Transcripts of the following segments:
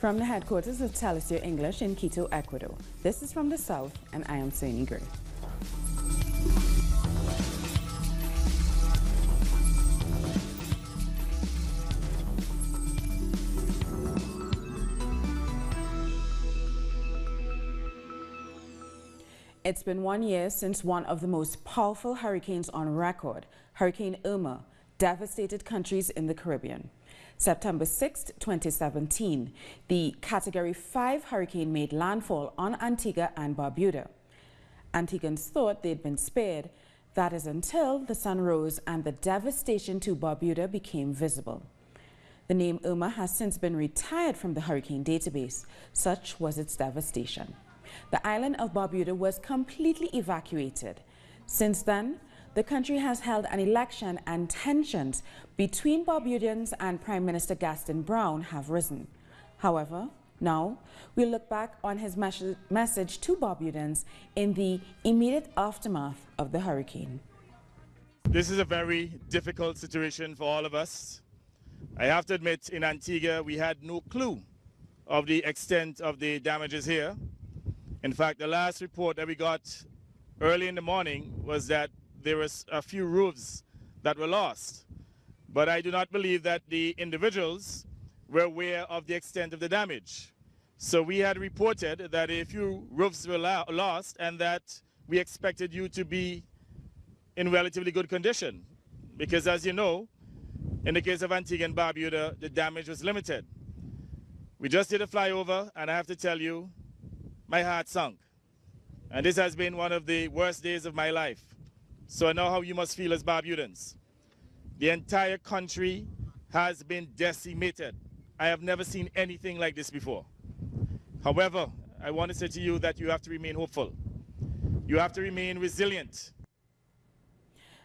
From the headquarters of Telesur English in Quito, Ecuador, this is From the South, and I am Sunny Gray. It's been 1 year since one of the most powerful hurricanes on record, Hurricane Irma, devastated countries in the Caribbean. September 6, 2017, the Category 5 hurricane made landfall on Antigua and Barbuda. Antiguans thought they'd been spared. That is until the sun rose and the devastation to Barbuda became visible. The name Irma has since been retired from the hurricane database. Such was its devastation. The island of Barbuda was completely evacuated. Since then, the country has held an election and tensions between Barbudans and Prime Minister Gaston Brown have risen. However, now we'll look back on his message to Barbudans in the immediate aftermath of the hurricane. This is a very difficult situation for all of us. I have to admit, in Antigua, we had no clue of the extent of the damages here. In fact, the last report that we got early in the morning was that there was a few roofs that were lost. But I do not believe that the individuals were aware of the extent of the damage. So we had reported that a few roofs were lost and that we expected you to be in relatively good condition. Because as you know, in the case of Antigua and Barbuda, the damage was limited. We just did a flyover, and I have to tell you, my heart sunk. And this has been one of the worst days of my life. So I know how you must feel as Barbudans. The entire country has been decimated. I have never seen anything like this before. However, I want to say to you that you have to remain hopeful. You have to remain resilient.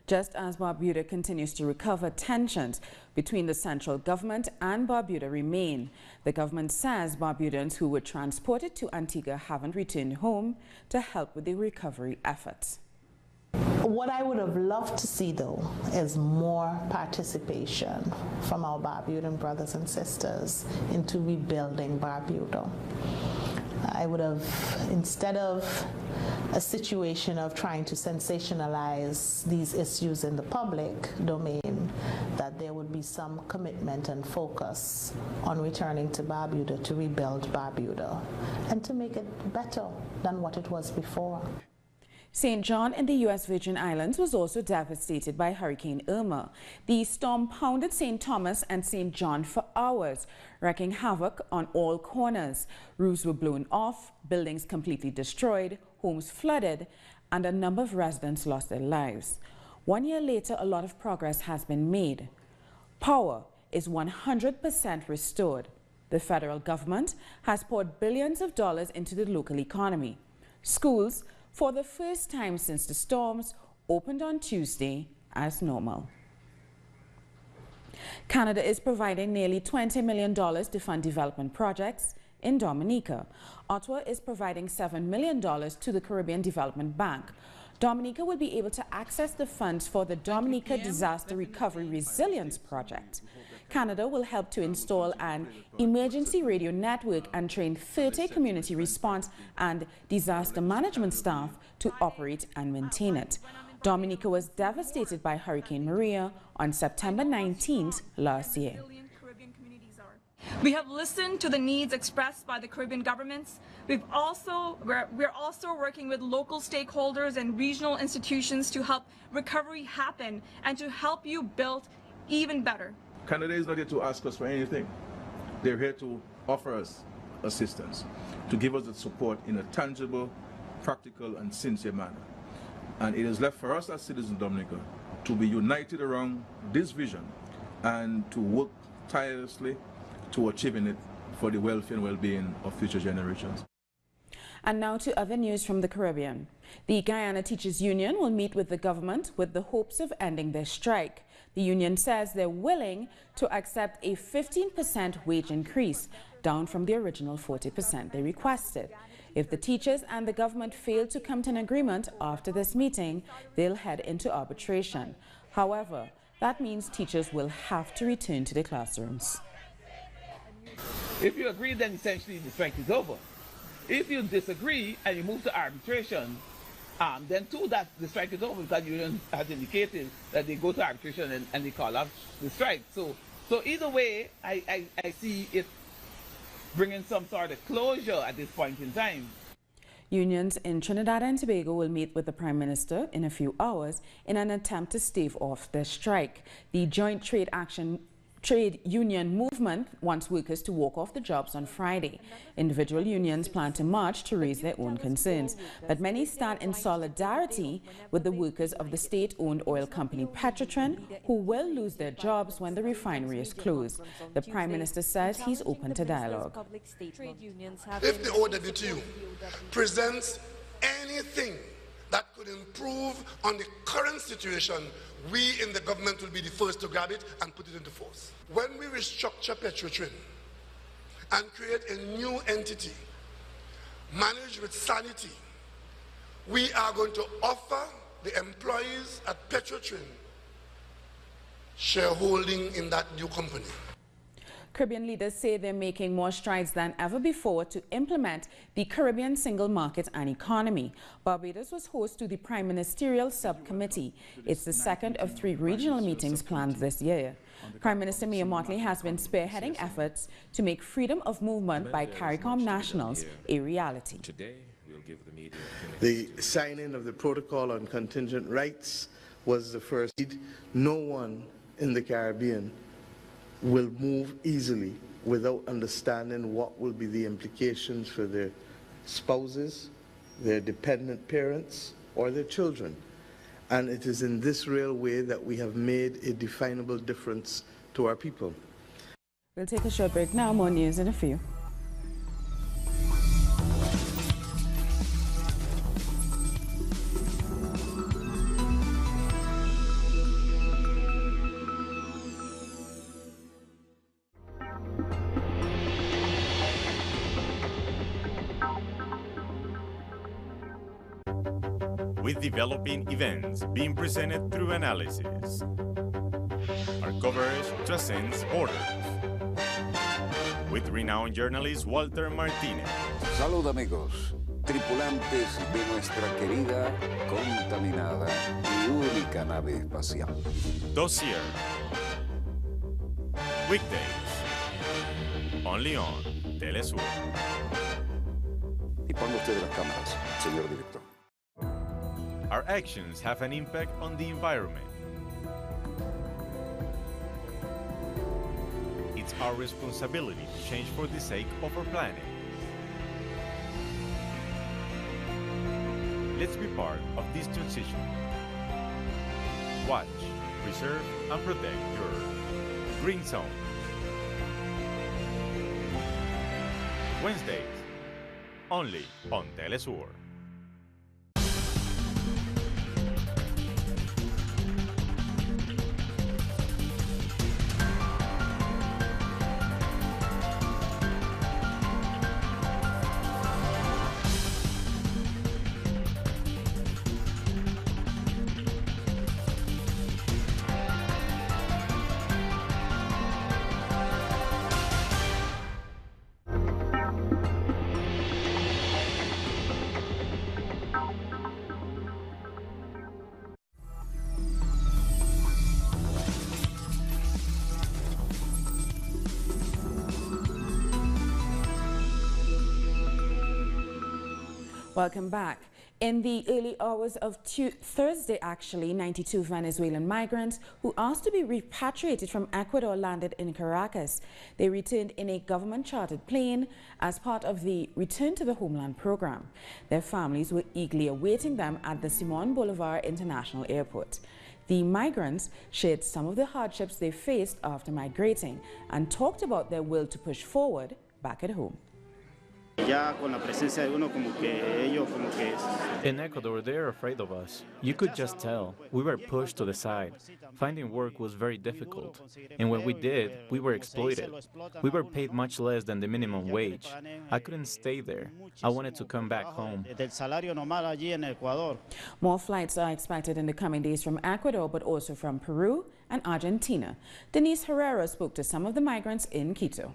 Just as Barbuda continues to recover, tensions between the central government and Barbuda remain. The government says Barbudans who were transported to Antigua haven't returned home to help with the recovery efforts. What I would have loved to see, though, is more participation from our Barbudan brothers and sisters into rebuilding Barbuda. I would have, instead of a situation of trying to sensationalize these issues in the public domain, that there would be some commitment and focus on returning to Barbuda to rebuild Barbuda and to make it better than what it was before. St. John in the U.S. Virgin Islands was also devastated by Hurricane Irma. The storm pounded St. Thomas and St. John for hours, wreaking havoc on all corners. Roofs were blown off, buildings completely destroyed, homes flooded, and a number of residents lost their lives. 1 year later, a lot of progress has been made. Power is 100% restored. The federal government has poured billions of dollars into the local economy. Schools, for the first time since the storms, opened on Tuesday as normal. Canada is providing nearly $20 million to fund development projects in Dominica. Ottawa is providing $7 million to the Caribbean Development Bank. Dominica will be able to access the funds for the Dominica Disaster Recovery Resilience Project. Canada will help to install an emergency radio network and train 30 community response and disaster management staff to operate and maintain it. Dominica was devastated by Hurricane Maria on September 19th last year. We have listened to the needs expressed by the Caribbean governments. We're also working with local stakeholders and regional institutions to help recovery happen and to help you build even better. Canada is not here to ask us for anything. They're here to offer us assistance, to give us the support in a tangible, practical, and sincere manner. And it is left for us as citizens of Dominica to be united around this vision and to work tirelessly to achieving it for the welfare and well-being of future generations. And now to other news from the Caribbean. The Guyana Teachers Union will meet with the government with the hopes of ending their strike. The union says they're willing to accept a 15% wage increase, down from the original 40% they requested. If the teachers and the government fail to come to an agreement after this meeting, they'll head into arbitration. However, that means teachers will have to return to their classrooms. If you agree, then essentially the strike is over. If you disagree and you move to arbitration, then too that the strike is over because the union has indicated that they go to arbitration and they call off the strike. So either way, I see it bringing some sort of closure at this point in time. Unions in Trinidad and Tobago will meet with the Prime Minister in a few hours in an attempt to stave off their strike. The Joint Trade Union Movement wants workers to walk off the jobs on Friday. Individual unions plan to march to raise their own concerns, but many stand in solidarity with the workers of the state-owned oil company Petrotrin, who will lose their jobs when the refinery is closed. The Prime Minister says he's open to dialogue. If the OWTU presents anything that could improve on the current situation, we in the government will be the first to grab it and put it into force. When we restructure Petrotrin and create a new entity managed with sanity, we are going to offer the employees at Petrotrin shareholding in that new company. Caribbean leaders say they're making more strides than ever before to implement the Caribbean single market and economy. Barbados was host to the Prime Ministerial Subcommittee. It's the second of 3 regional meetings planned this year. Prime Minister Mia Mottley has been spearheading efforts to make freedom of movement by CARICOM nationals a reality. Today, we'll give the media the signing of the Protocol on Contingent Rights was the first. No one in the Caribbean will move easily without understanding what will be the implications for their spouses, their dependent parents, or their children. And it is in this real way that we have made a definable difference to our people. We'll take a short break now. More news in a few. With developing events being presented through analysis. Our coverage transcends borders. With renowned journalist Walter Martinez. Salud amigos, tripulantes de nuestra querida, contaminada y única nave espacial. Dossier. Weekdays. Only on Telesur. Y ponga usted las cámaras, señor director. Our actions have an impact on the environment. It's our responsibility to change for the sake of our planet. Let's be part of this transition. Watch, preserve, and protect your green zone. Wednesdays, only on Telesur. Welcome back. In the early hours of Thursday, 92 Venezuelan migrants who asked to be repatriated from Ecuador landed in Caracas. They returned in a government-chartered plane as part of the Return to the Homeland program. Their families were eagerly awaiting them at the Simon Bolivar International Airport. The migrants shared some of the hardships they faced after migrating and talked about their will to push forward back at home. In Ecuador, they're afraid of us. You could just tell. We were pushed to the side. Finding work was very difficult. And when we did, we were exploited. We were paid much less than the minimum wage. I couldn't stay there. I wanted to come back home. More flights are expected in the coming days from Ecuador, but also from Peru and Argentina. Denise Herrera spoke to some of the migrants in Quito.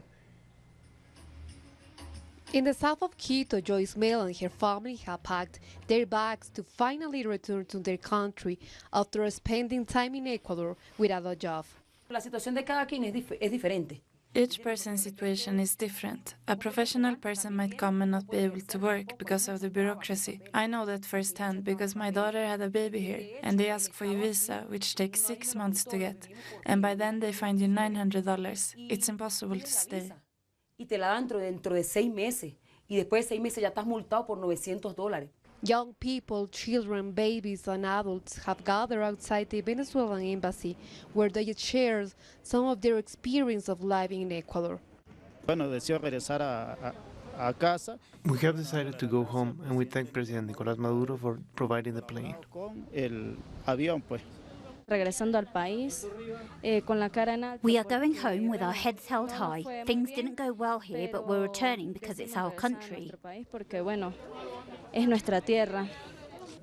In the south of Quito, Joyce Mail and her family have packed their bags to finally return to their country after spending time in Ecuador without a job. La situación de cada quien es diferente. Each person's situation is different. A professional person might come and not be able to work because of the bureaucracy. I know that firsthand because my daughter had a baby here and they ask for your visa, which takes 6 months to get. And by then they find you $900. It's impossible to stay. Y te la dan dentro de 6 meses. Y después de 6 meses ya estás multado por $900. Young people, children, babies, and adults have gathered outside the Venezuelan embassy, where they shared some of their experience of living in Ecuador. Bueno, deseo regresar a casa. We have decided to go home, and we thank President Nicolás Maduro for providing the plane. Con el avión, pues. Regresando al país, con la cara en alto. We are going home with our heads held high. Things didn't go well here, but we're returning because it's our country. Porque bueno, es nuestra tierra.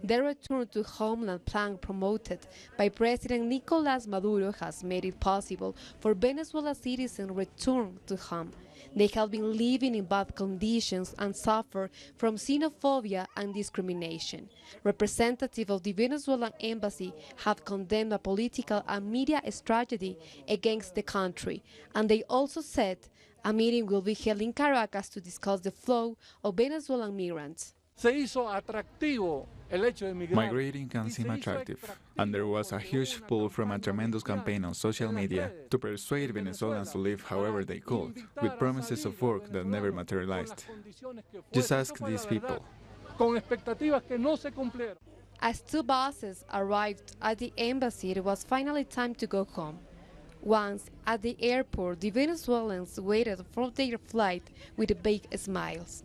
The return to homeland plan promoted by President Nicolás Maduro has made it possible for Venezuela citizens to return to home. They have been living in bad conditions and suffer from xenophobia and discrimination. Representatives of the Venezuelan embassy have condemned a political and media strategy against the country, and they also said a meeting will be held in Caracas to discuss the flow of Venezuelan migrants. Migrating can seem attractive, and there was a huge pull from a tremendous campaign on social media to persuade Venezuelans to live however they could, with promises of work that never materialized. Just ask these people. As 2 buses arrived at the embassy, it was finally time to go home. Once at the airport, the Venezuelans waited for their flight with big smiles.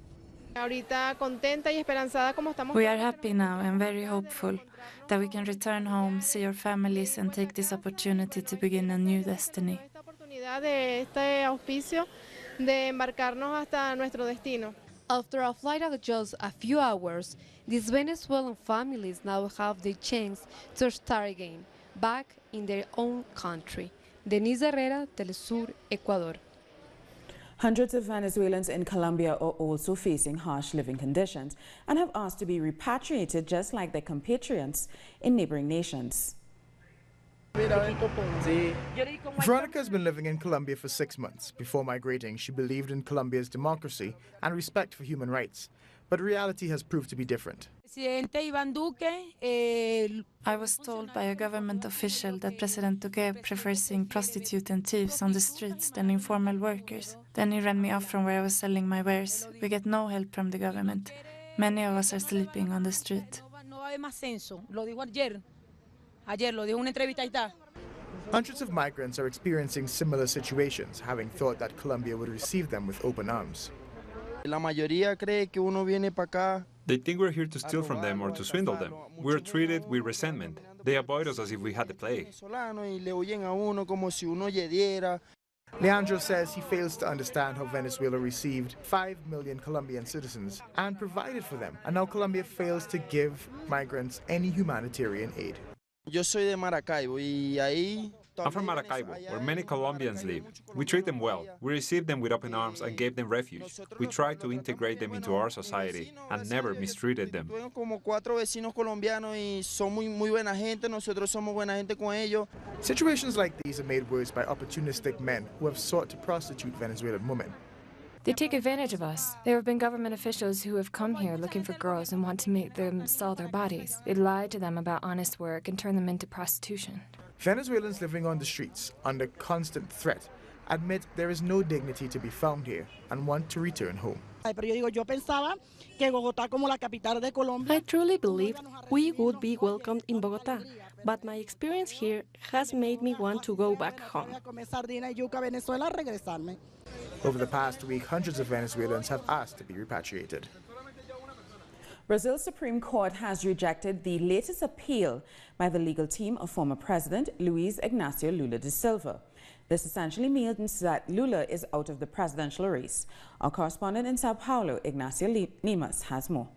We are happy now and very hopeful that we can return home, see our families, and take this opportunity to begin a new destiny. After a flight of just a few hours, these Venezuelan families now have the chance to start again, back in their own country. Denise Herrera, Telesur, Ecuador. Hundreds of Venezuelans in Colombia are also facing harsh living conditions and have asked to be repatriated just like their compatriots in neighboring nations. Veronica has been living in Colombia for 6 months. Before migrating, she believed in Colombia's democracy and respect for human rights. But reality has proved to be different. I was told by a government official that President Duque prefers seeing prostitutes and thieves on the streets than informal workers. Then he ran me off from where I was selling my wares. We get no help from the government. Many of us are sleeping on the street. Hundreds of migrants are experiencing similar situations, having thought that Colombia would receive them with open arms. They think we're here to steal from them or to swindle them. We're treated with resentment. They avoid us as if we had the plague. Leandro says he fails to understand how Venezuela received 5 million Colombian citizens and provided for them, and now Colombia fails to give migrants any humanitarian aid. I'm from Maracaibo, where many Colombians live. We treat them well. We received them with open arms and gave them refuge. We tried to integrate them into our society and never mistreated them. Situations like these are made worse by opportunistic men who have sought to prostitute Venezuelan women. They take advantage of us. There have been government officials who have come here looking for girls and want to make them sell their bodies. They lie to them about honest work and turn them into prostitution. Venezuelans living on the streets under constant threat admit there is no dignity to be found here and want to return home. I truly believed we would be welcomed in Bogotá, but my experience here has made me want to go back home. Over the past week, hundreds of Venezuelans have asked to be repatriated. Brazil's Supreme Court has rejected the latest appeal by the legal team of former President Luiz Ignacio Lula da Silva. This essentially means that Lula is out of the presidential race. Our correspondent in Sao Paulo, Ignacio Limas, has more.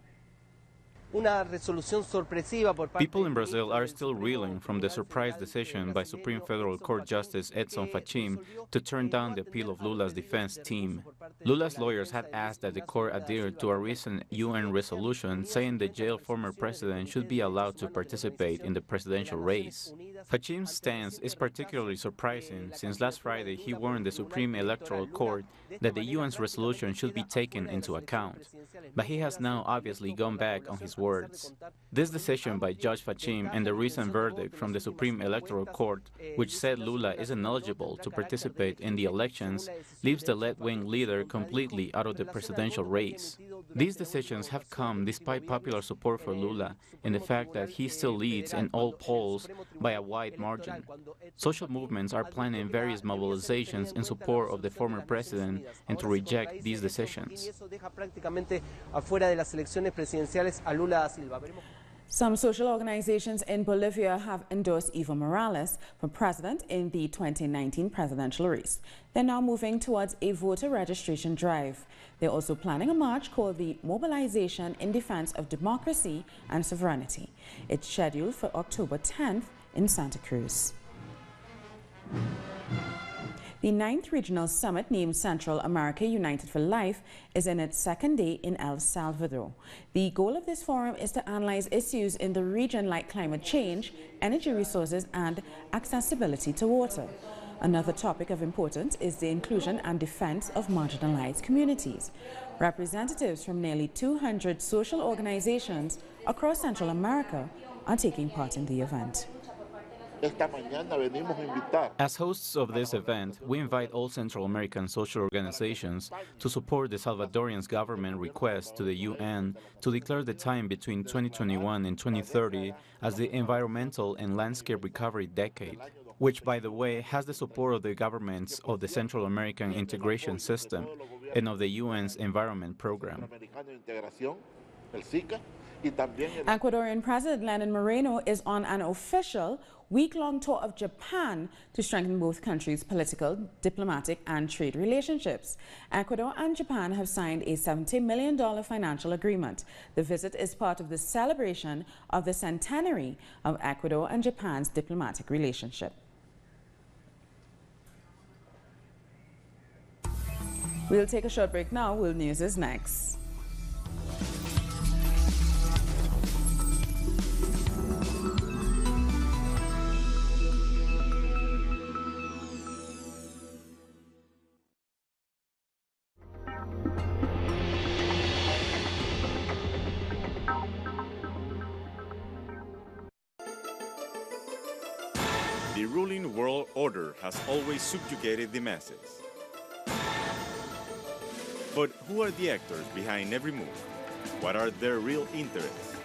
People in Brazil are still reeling from the surprise decision by Supreme Federal Court Justice Edson Fachin to turn down the appeal of Lula's defense team. Lula's lawyers had asked that the court adhere to a recent UN resolution saying the jailed former president should be allowed to participate in the presidential race. Fachin's stance is particularly surprising since last Friday he warned the Supreme Electoral Court that the UN's resolution should be taken into account. But he has now obviously gone back on his words. This decision by Judge Fachin and the recent verdict from the Supreme Electoral Court, which said Lula is ineligible to participate in the elections, leaves the left-wing leader completely out of the presidential race. These decisions have come despite popular support for Lula and the fact that he still leads in all polls by a wide margin. Social movements are planning various mobilizations in support of the former president and to reject these decisions. Some social organizations in Bolivia have endorsed Evo Morales for president in the 2019 presidential race. They're now moving towards a voter registration drive. They're also planning a march called the Mobilization in Defense of Democracy and Sovereignty. It's scheduled for October 10th in Santa Cruz. The 9th Regional Summit, named Central America United for Life, is in its second day in El Salvador. The goal of this forum is to analyze issues in the region like climate change, energy resources, and accessibility to water. Another topic of importance is the inclusion and defense of marginalized communities. Representatives from nearly 200 social organizations across Central America are taking part in the event. As hosts of this event, we invite all Central American social organizations to support the Salvadorian government request to the UN to declare the time between 2021 and 2030 as the Environmental and Landscape Recovery Decade, which, by the way, has the support of the governments of the Central American Integration System and of the UN's Environment Program. Ecuadorian President Lenin Moreno is on an official week-long tour of Japan to strengthen both countries' political, diplomatic, and trade relationships. Ecuador and Japan have signed a $70 million financial agreement. The visit is part of the celebration of the centenary of Ecuador and Japan's diplomatic relationship. We'll take a short break now. World News is next. The ruling world order has always subjugated the masses. But who are the actors behind every move? What are their real interests?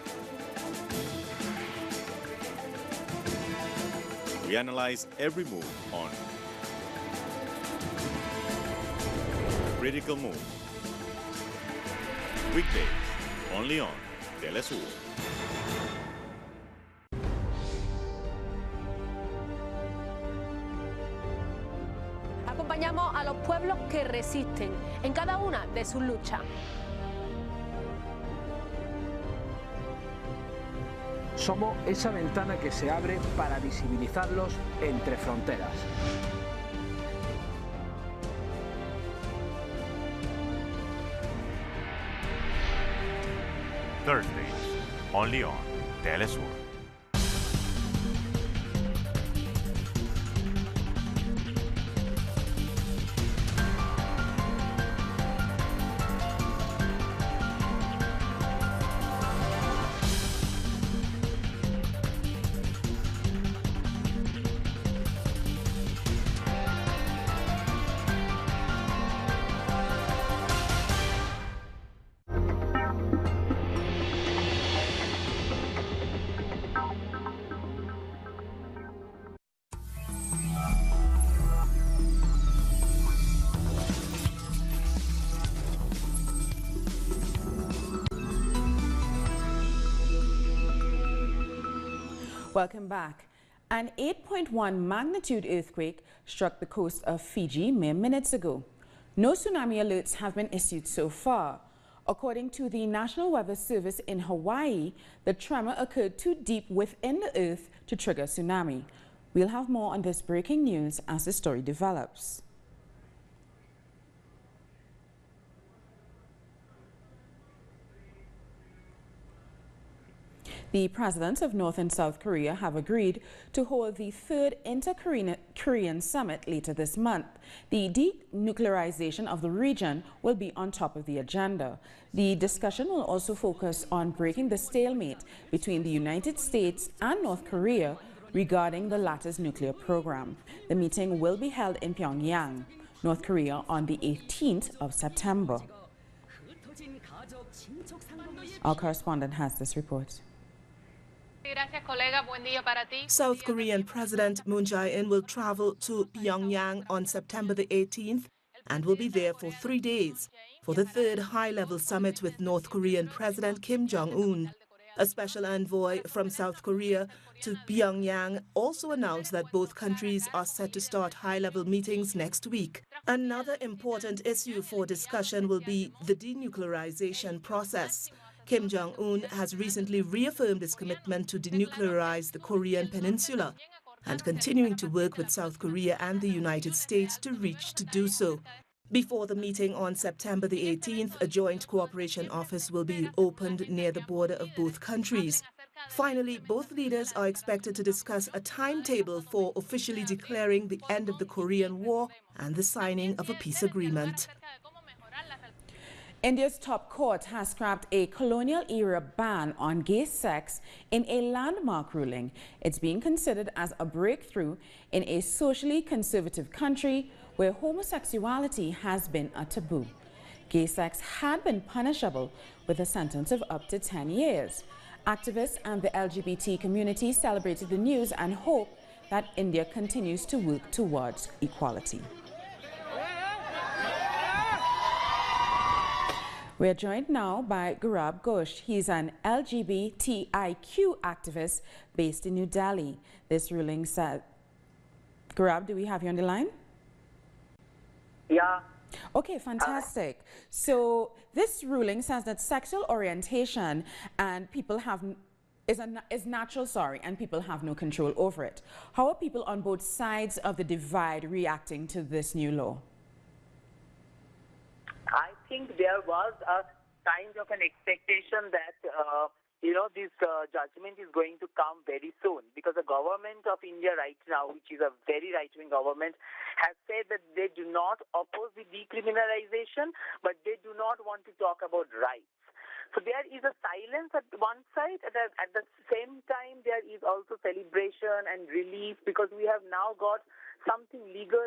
We analyze every move on Critical Move. Weekdays, only on Telesur. Acompañamos a los pueblos que resisten en cada una de sus luchas. Somos esa ventana que se abre para visibilizarlos entre fronteras. Thursdays, only on Telesur. Welcome back. An 8.1 magnitude earthquake struck the coast of Fiji mere minutes ago. No tsunami alerts have been issued so far. According to the National Weather Service in Hawaii, the tremor occurred too deep within the earth to trigger a tsunami. We'll have more on this breaking news as the story develops. The presidents of North and South Korea have agreed to hold the third Inter-Korean summit later this month. The denuclearization of the region will be on top of the agenda. The discussion will also focus on breaking the stalemate between the United States and North Korea regarding the latter's nuclear program. The meeting will be held in Pyongyang, North Korea, on the 18th of September. Our correspondent has this report. South Korean President Moon Jae-in will travel to Pyongyang on September the 18th and will be there for 3 days for the third high-level summit with North Korean President Kim Jong-un. A special envoy from South Korea to Pyongyang also announced that both countries are set to start high-level meetings next week. Another important issue for discussion will be the denuclearization process. Kim Jong-un has recently reaffirmed his commitment to denuclearize the Korean peninsula and continuing to work with South Korea and the United States to reach to do so. Before the meeting on September the 18th, a joint cooperation office will be opened near the border of both countries. Finally, both leaders are expected to discuss a timetable for officially declaring the end of the Korean War and the signing of a peace agreement. India's top court has scrapped a colonial-era ban on gay sex in a landmark ruling. It's being considered as a breakthrough in a socially conservative country where homosexuality has been a taboo. Gay sex had been punishable with a sentence of up to 10 years. Activists and the LGBT community celebrated the news and hope that India continues to work towards equality. We're joined now by Gaurav Ghosh. He's an LGBTIQ activist based in New Delhi. This ruling said... Gaurav, do we have you on the line? Yeah. Okay, fantastic. So this ruling says that sexual orientation and people have is natural, and people have no control over it. How are people on both sides of the divide reacting to this new law? I think there was a kind of an expectation that, this judgment is going to come very soon, because the government of India right now, which is a very right-wing government, has said that they do not oppose the decriminalization, but they do not want to talk about rights. So there is a silence at one side, and at the same time there is also celebration and relief, because we have now got something legal,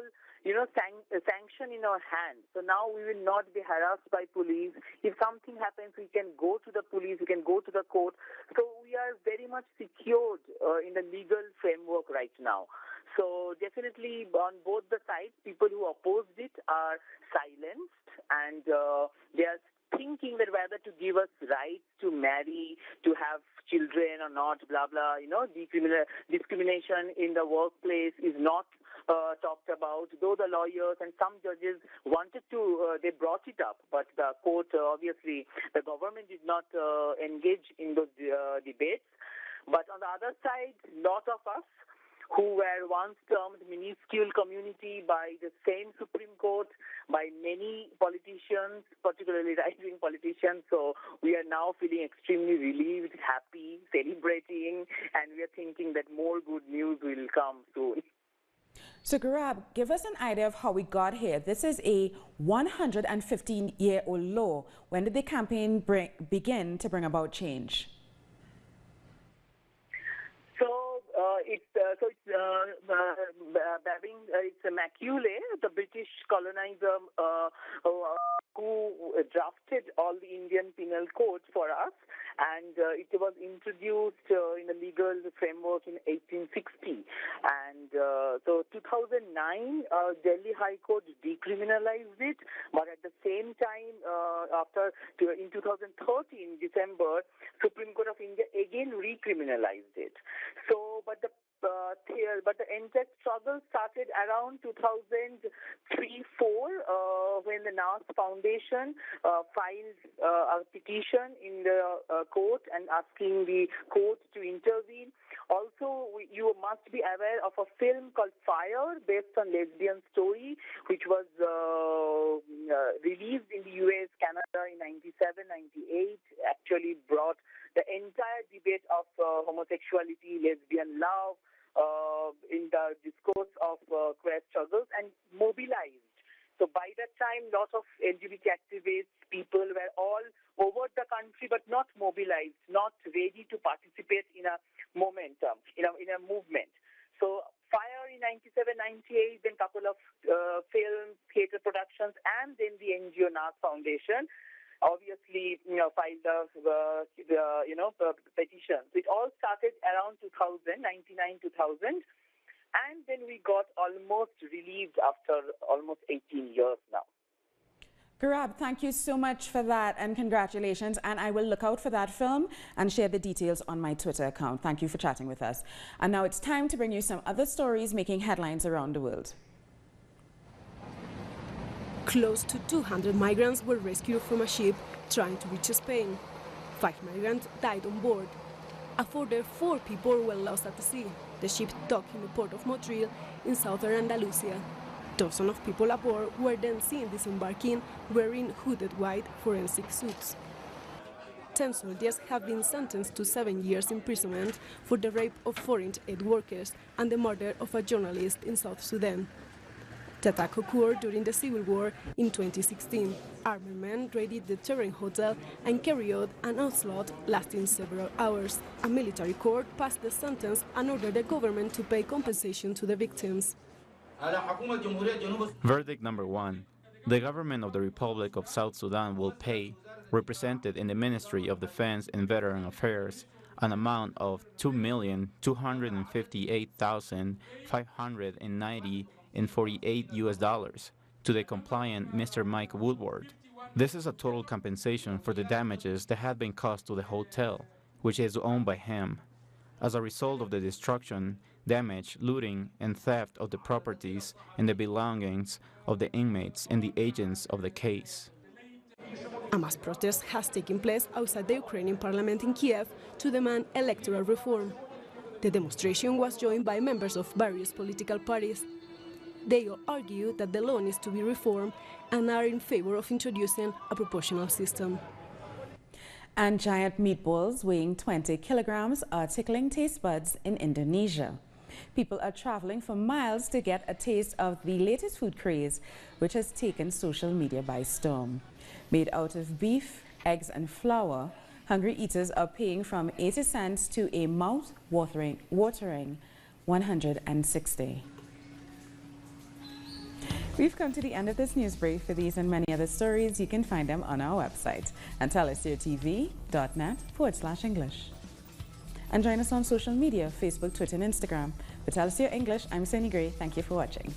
sanction in our hands. So now we will not be harassed by police. If something happens, we can go to the police, we can go to the court. So we are very much secured in the legal framework right now. So definitely on both the sides, people who opposed it are silenced, and they are thinking that whether to give us rights to marry, to have children or not, blah, blah, discrimination in the workplace is not talked about, though the lawyers and some judges wanted to, they brought it up, but the court, obviously, the government did not engage in those debates. But on the other side, a lot of us who were once termed minuscule community by the same Supreme Court, by many politicians, particularly right-wing politicians. So we are now feeling extremely relieved, happy, celebrating, and we are thinking that more good news will come soon. So Gaurav, give us an idea of how we got here. This is a 115-year-old law. When did the campaign begin to bring about change? It's Macaulay, the British colonizer who drafted all the Indian Penal Code for us, and it was introduced in the legal framework in 1860. And so 2009, Delhi High Court decriminalized it, but at the same time, in 2013, December, Supreme Court of India again recriminalized it. So, but the but the entire struggle started around 2003-04 when the NAS Foundation filed a petition in the court and asking the court to intervene. Also, you must be aware of a film called Fire, based on lesbian story, which was released in the US, Canada in 97, 98, actually brought the entire debate of homosexuality, lesbian love, in the discourse of queer struggles and mobilized. So by that time, lots of LGBT activists, people were all over the country, but not mobilized, not ready to participate in a momentum, in a movement. So Fire in 97, 98, then couple of films, theater productions, and then the NGO NAS Foundation obviously, filed the petitions. It all started around 2000, 99, 2000, and then we got almost relieved after almost 18 years now. Gurab, thank you so much for that, and congratulations. And I will look out for that film and share the details on my Twitter account. Thank you for chatting with us. And now it's time to bring you some other stories making headlines around the world. Close to 200 migrants were rescued from a ship trying to reach Spain. 5 migrants died on board. A further 4 people were lost at the sea. The ship docked in the port of Motril in southern Andalusia. Dozens of people aboard were then seen disembarking wearing hooded white forensic suits. 10 soldiers have been sentenced to 7 years imprisonment for the rape of foreign aid workers and the murder of a journalist in South Sudan. The attack occurred during the civil war in 2016. Armed men raided the Terrain Hotel and carried out an onslaught lasting several hours. A military court passed the sentence and ordered the government to pay compensation to the victims. Verdict number 1. The government of the Republic of South Sudan will pay, represented in the Ministry of Defense and Veteran Affairs, an amount of $2,258,590.48 to the compliant Mr. Mike Woodward. This is a total compensation for the damages that had been caused to the hotel, which is owned by him, as a result of the destruction, damage, looting, and theft of the properties and the belongings of the inmates and the agents of the case. A mass protest has taken place outside the Ukrainian parliament in Kiev to demand electoral reform. The demonstration was joined by members of various political parties. They all argue that the law needs to be reformed and are in favor of introducing a proportional system. And giant meatballs weighing 20 kilograms are tickling taste buds in Indonesia. People are traveling for miles to get a taste of the latest food craze, which has taken social media by storm. Made out of beef, eggs, and flour, hungry eaters are paying from 80 cents to a mouth-watering 160. We've come to the end of this news brief. For these and many other stories, you can find them on our website, telestirtv.net/English. And join us on social media, Facebook, Twitter, and Instagram. For Telestir English, I'm Sunny Gray. Thank you for watching.